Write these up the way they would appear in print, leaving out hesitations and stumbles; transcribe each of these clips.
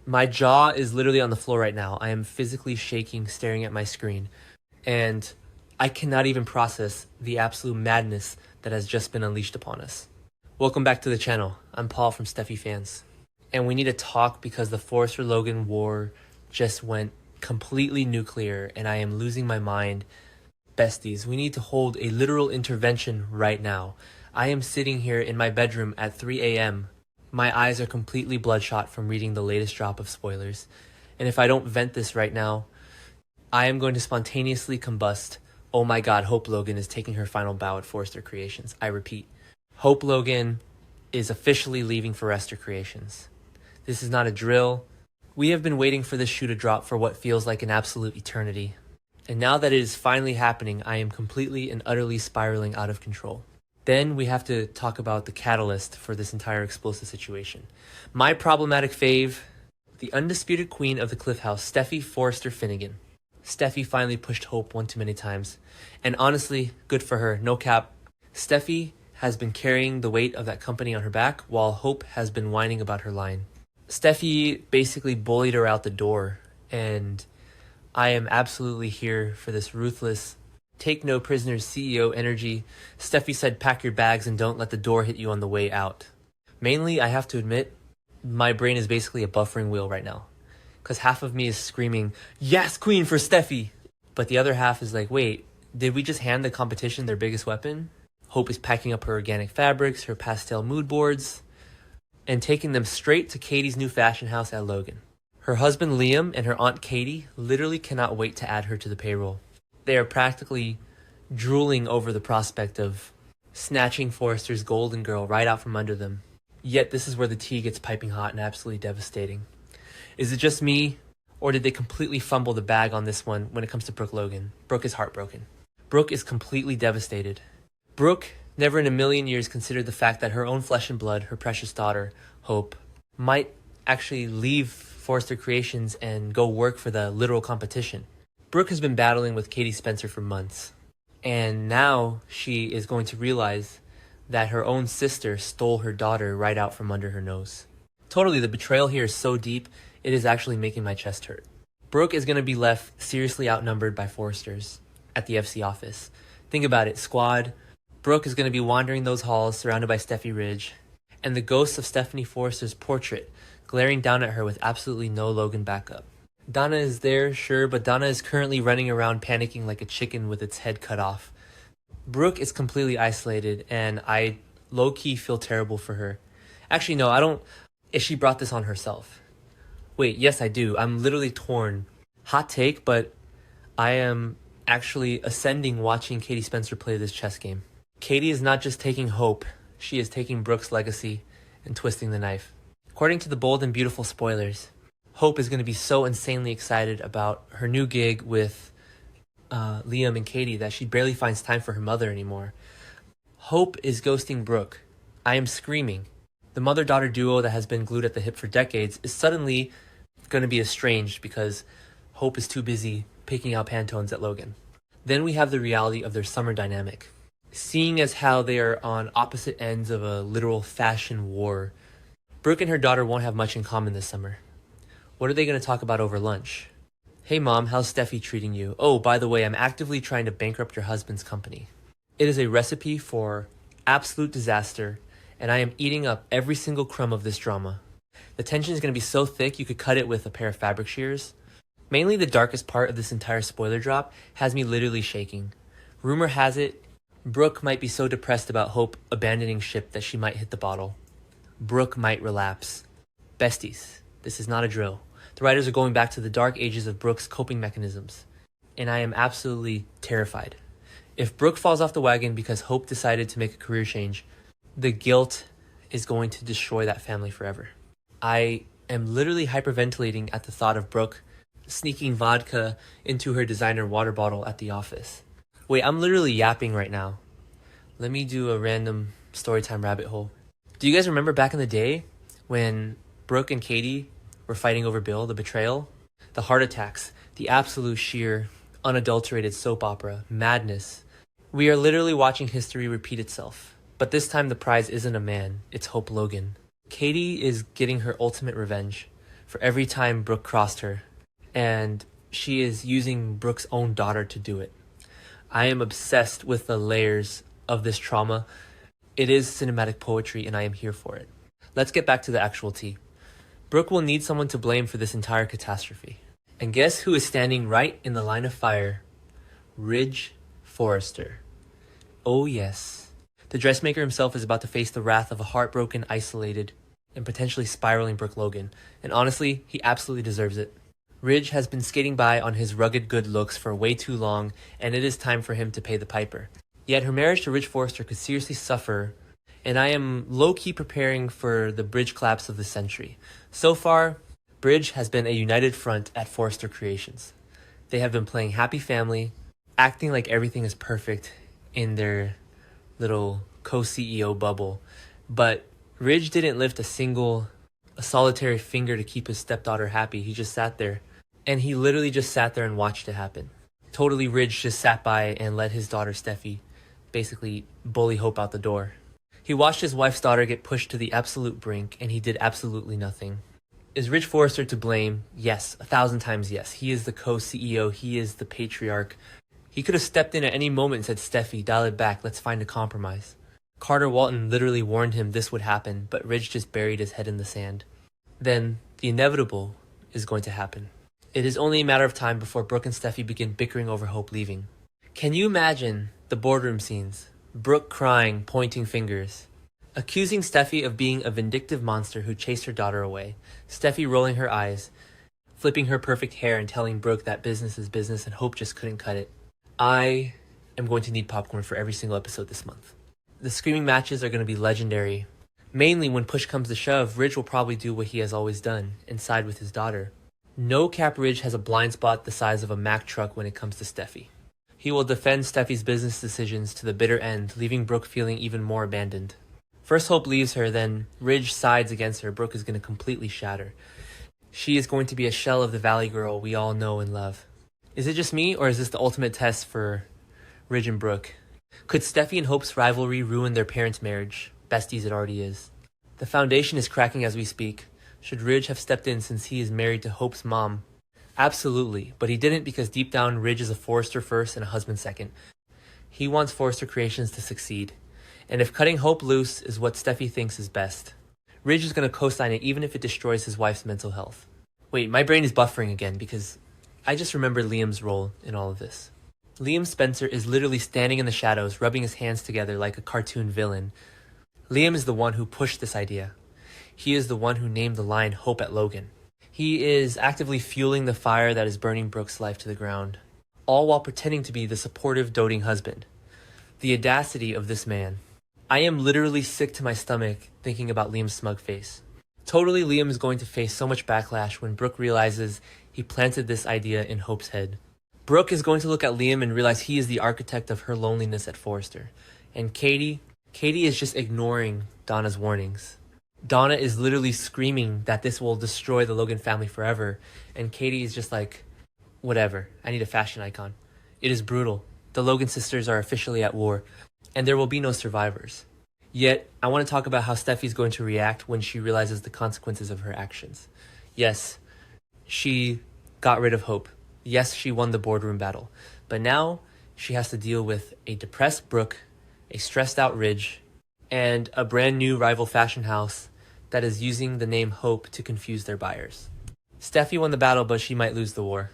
My jaw is literally on the floor right now. I am physically shaking, staring at my screen. And I cannot even process the absolute madness that has just been unleashed upon us. Welcome back to the channel. I'm Paul from Steffy Fans. And we need to talk because the Forrester-Logan war just went completely nuclear and I am losing my mind. Besties, we need to hold a literal intervention right now. I am sitting here in my bedroom at 3 a.m. My eyes are completely bloodshot from reading the latest drop of spoilers. And if I don't vent this right now, I am going to spontaneously combust. Oh my god, Hope Logan is taking her final bow at Forrester Creations. I repeat, Hope Logan is officially leaving Forrester Creations. This is not a drill. We have been waiting for this shoe to drop for what feels like an absolute eternity. And now that it is finally happening, I am completely and utterly spiraling out of control. Then we have to talk about the catalyst for this entire explosive situation. My problematic fave, the undisputed queen of the Cliff House, Steffy Forrester Finnegan. Steffy finally pushed Hope one too many times. And honestly, good for her, no cap. Steffy has been carrying the weight of that company on her back while Hope has been whining about her line. Steffy basically bullied her out the door, and I am absolutely here for this ruthless, take no prisoners CEO energy. Steffy said pack your bags and don't let the door hit you on the way out. Mainly, I have to admit, my brain is basically a buffering wheel right now. Because half of me is screaming, yes, queen for Steffy! But the other half is like, wait, did we just hand the competition their biggest weapon? Hope is packing up her organic fabrics, her pastel mood boards, and taking them straight to Katie's new fashion house at Logan. Her husband Liam and her aunt Katie literally cannot wait to add her to the payroll. They are practically drooling over the prospect of snatching Forrester's golden girl right out from under them. Yet this is where the tea gets piping hot and absolutely devastating. Is it just me, or did they completely fumble the bag on this one when it comes to Brooke Logan? Brooke is heartbroken. Brooke is completely devastated. Brooke never in a million years considered the fact that her own flesh and blood, her precious daughter, Hope, might actually leave Forrester Creations and go work for the literal competition. Brooke has been battling with Katie Spencer for months, and now she is going to realize that her own sister stole her daughter right out from under her nose. Totally, the betrayal here is so deep, it is actually making my chest hurt. Brooke is going to be left seriously outnumbered by Forresters at the FC office. Think about it, squad. Brooke is going to be wandering those halls surrounded by Steffi Ridge, and the ghost of Stephanie Forrester's portrait glaring down at her with absolutely no Logan backup. Donna is there, sure, but Donna is currently running around panicking like a chicken with its head cut off. Brooke is completely isolated, and I low-key feel terrible for her. Actually, no, I don't. If she brought this on herself. Wait, yes, I do. I'm literally torn. Hot take, but I am actually ascending watching Katie Spencer play this chess game. Katie is not just taking Hope, she is taking Brooke's legacy and twisting the knife. According to the bold and beautiful spoilers, Hope is going to be so insanely excited about her new gig with Liam and Katie that she barely finds time for her mother anymore. Hope is ghosting Brooke. I am screaming. The mother-daughter duo that has been glued at the hip for decades is suddenly going to be estranged because Hope is too busy picking out Pantones at Logan. Then we have the reality of their summer dynamic. Seeing as how they are on opposite ends of a literal fashion war, Brooke and her daughter won't have much in common this summer. What are they going to talk about over lunch? Hey mom, how's Steffi treating you? Oh, by the way, I'm actively trying to bankrupt your husband's company. It is a recipe for absolute disaster, and I am eating up every single crumb of this drama. The tension is going to be so thick you could cut it with a pair of fabric shears. Mainly the darkest part of this entire spoiler drop has me literally shaking. Rumor has it, Brooke might be so depressed about Hope abandoning ship that she might hit the bottle. Brooke might relapse. Besties, this is not a drill. The writers are going back to the dark ages of Brooke's coping mechanisms, and I am absolutely terrified. If Brooke falls off the wagon because Hope decided to make a career change, the guilt is going to destroy that family forever. I am literally hyperventilating at the thought of Brooke sneaking vodka into her designer water bottle at the office. Wait, I'm literally yapping right now. Let me do a random storytime rabbit hole. Do you guys remember back in the day when Brooke and Katie were fighting over Bill, the betrayal? The heart attacks, the absolute sheer, unadulterated soap opera, madness. We are literally watching history repeat itself. But this time the prize isn't a man, it's Hope Logan. Katie is getting her ultimate revenge. for every time Brooke crossed her, and she is using Brooke's own daughter to do it. I am obsessed with the layers of this trauma. It is cinematic poetry, and I am here for it. Let's get back to the actual tea. Brooke will need someone to blame for this entire catastrophe. And guess who is standing right in the line of fire? Ridge Forrester. Oh yes. The dressmaker himself is about to face the wrath of a heartbroken, isolated, and potentially spiraling Brooke Logan. And honestly, he absolutely deserves it. Ridge has been skating by on his rugged good looks for way too long, and it is time for him to pay the piper. Yet her marriage to Ridge Forrester could seriously suffer, and I am low-key preparing for the Bridge collapse of the century. So far, Bridge has been a united front at Forrester Creations. They have been playing happy family, acting like everything is perfect in their little co-CEO bubble. But Ridge didn't lift a solitary finger to keep his stepdaughter happy. He just sat there. And he literally just sat there and watched it happen. Totally, Ridge just sat by and let his daughter Steffy basically bully Hope out the door. He watched his wife's daughter get pushed to the absolute brink, and he did absolutely nothing. Is Ridge Forrester to blame? Yes, 1,000 times yes. He is the co-CEO. He is the patriarch. He could have stepped in at any moment and said, Steffy, dial it back. Let's find a compromise. Carter Walton literally warned him this would happen, but Ridge just buried his head in the sand. Then the inevitable is going to happen. It is only a matter of time before Brooke and Steffy begin bickering over Hope leaving. Can you imagine the boardroom scenes? Brooke crying, pointing fingers, accusing Steffy of being a vindictive monster who chased her daughter away. Steffy rolling her eyes, flipping her perfect hair and telling Brooke that business is business and Hope just couldn't cut it. I am going to need popcorn for every single episode this month. The screaming matches are going to be legendary. Mainly when push comes to shove, Ridge will probably do what he has always done and side with his daughter. No cap Ridge has a blind spot the size of a Mack truck when it comes to Steffy. He will defend Steffy's business decisions to the bitter end, leaving Brooke feeling even more abandoned. First Hope leaves her, then Ridge sides against her. Brooke is going to completely shatter. She is going to be a shell of the Valley girl we all know and love. Is it just me, or is this the ultimate test for Ridge and Brooke? Could Steffy and Hope's rivalry ruin their parents' marriage? Besties it already is. The foundation is cracking as we speak. Should Ridge have stepped in since he is married to Hope's mom? Absolutely, but he didn't because deep down Ridge is a Forrester first and a husband second. He wants Forrester Creations to succeed. And if cutting Hope loose is what Steffy thinks is best, Ridge is going to co-sign it even if it destroys his wife's mental health. Wait, my brain is buffering again because I just remembered Liam's role in all of this. Liam Spencer is literally standing in the shadows, rubbing his hands together like a cartoon villain. Liam is the one who pushed this idea. He is the one who named the line Hope at Logan. He is actively fueling the fire that is burning Brooke's life to the ground, all while pretending to be the supportive, doting husband. The audacity of this man. I am literally sick to my stomach thinking about Liam's smug face. Totally, Liam is going to face so much backlash when Brooke realizes he planted this idea in Hope's head. Brooke is going to look at Liam and realize he is the architect of her loneliness at Forrester. And Katie is just ignoring Donna's warnings. Donna is literally screaming that this will destroy the Logan family forever. And Katie is just like, whatever, I need a fashion icon. It is brutal. The Logan sisters are officially at war, and there will be no survivors. Yet, I want to talk about how Steffy's going to react when she realizes the consequences of her actions. Yes, she got rid of Hope. Yes, she won the boardroom battle. But now, she has to deal with a depressed Brooke, a stressed out Ridge, and a brand new rival fashion house that is using the name Hope to confuse their buyers. Steffy won the battle, but she might lose the war.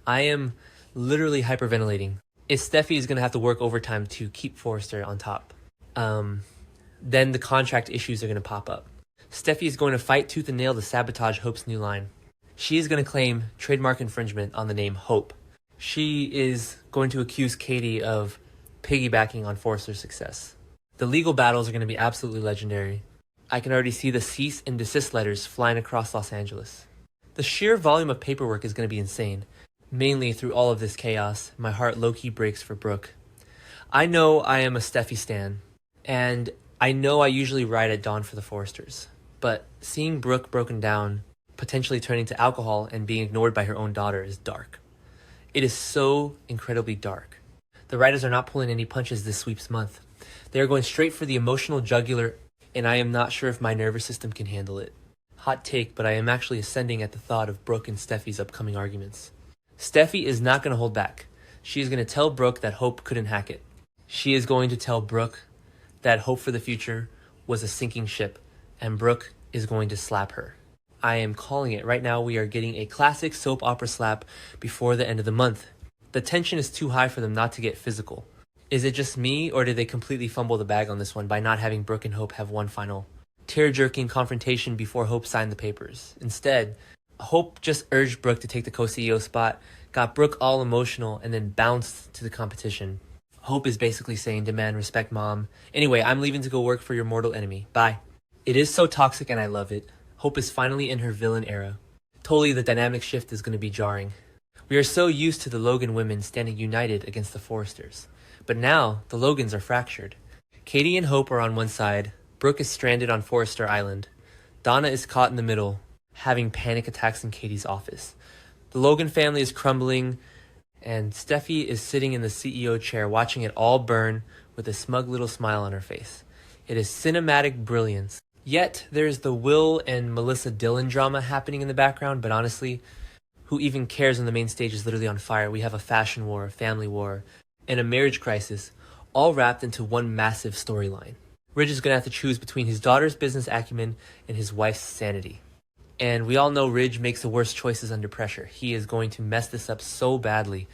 I am literally hyperventilating. If Steffy is going to have to work overtime to keep Forrester on top, then the contract issues are going to pop up. Steffy is going to fight tooth and nail to sabotage Hope's new line. She is going to claim trademark infringement on the name Hope. She is going to accuse Katie of piggybacking on Forrester's success. The legal battles are going to be absolutely legendary. I can already see the cease and desist letters flying across Los Angeles. The sheer volume of paperwork is going to be insane. Mainly through all of this chaos, my heart low-key breaks for Brooke. I know I am a Steffy stan, and I know I usually ride at dawn for the Forresters. But seeing Brooke broken down, potentially turning to alcohol and being ignored by her own daughter is dark. It is so incredibly dark. The writers are not pulling any punches this sweeps month. They are going straight for the emotional jugular, and I am not sure if my nervous system can handle it. Hot take, but I am actually ascending at the thought of Brooke and Steffi's upcoming arguments. Steffi is not going to hold back. She is going to tell Brooke that hope couldn't hack it. She is going to tell Brooke that hope for the future was a sinking ship, and Brooke is going to slap her. I am calling it. Right now we are getting a classic soap opera slap before the end of the month. The tension is too high for them not to get physical. Is it just me, or did they completely fumble the bag on this one by not having Brooke and Hope have one final tear-jerking confrontation before Hope signed the papers? Instead, Hope just urged Brooke to take the co-CEO spot, got Brooke all emotional, and then bounced to the competition. Hope is basically saying, demand respect, mom. Anyway, I'm leaving to go work for your mortal enemy. Bye. It is so toxic and I love it. Hope is finally in her villain era. Totally the dynamic shift is going to be jarring. We are so used to the Logan women standing united against the Forresters. But now, the Logans are fractured. Katie and Hope are on one side. Brooke is stranded on Forrester Island. Donna is caught in the middle, having panic attacks in Katie's office. The Logan family is crumbling, and Steffi is sitting in the CEO chair watching it all burn with a smug little smile on her face. It is cinematic brilliance. Yet, there's the Will and Melissa Dillon drama happening in the background, but honestly, who even cares when the main stage is literally on fire? We have a fashion war, a family war, and a marriage crisis, all wrapped into one massive storyline. Ridge is going to have to choose between his daughter's business acumen and his wife's sanity. And we all know Ridge makes the worst choices under pressure. He is going to mess this up so badly.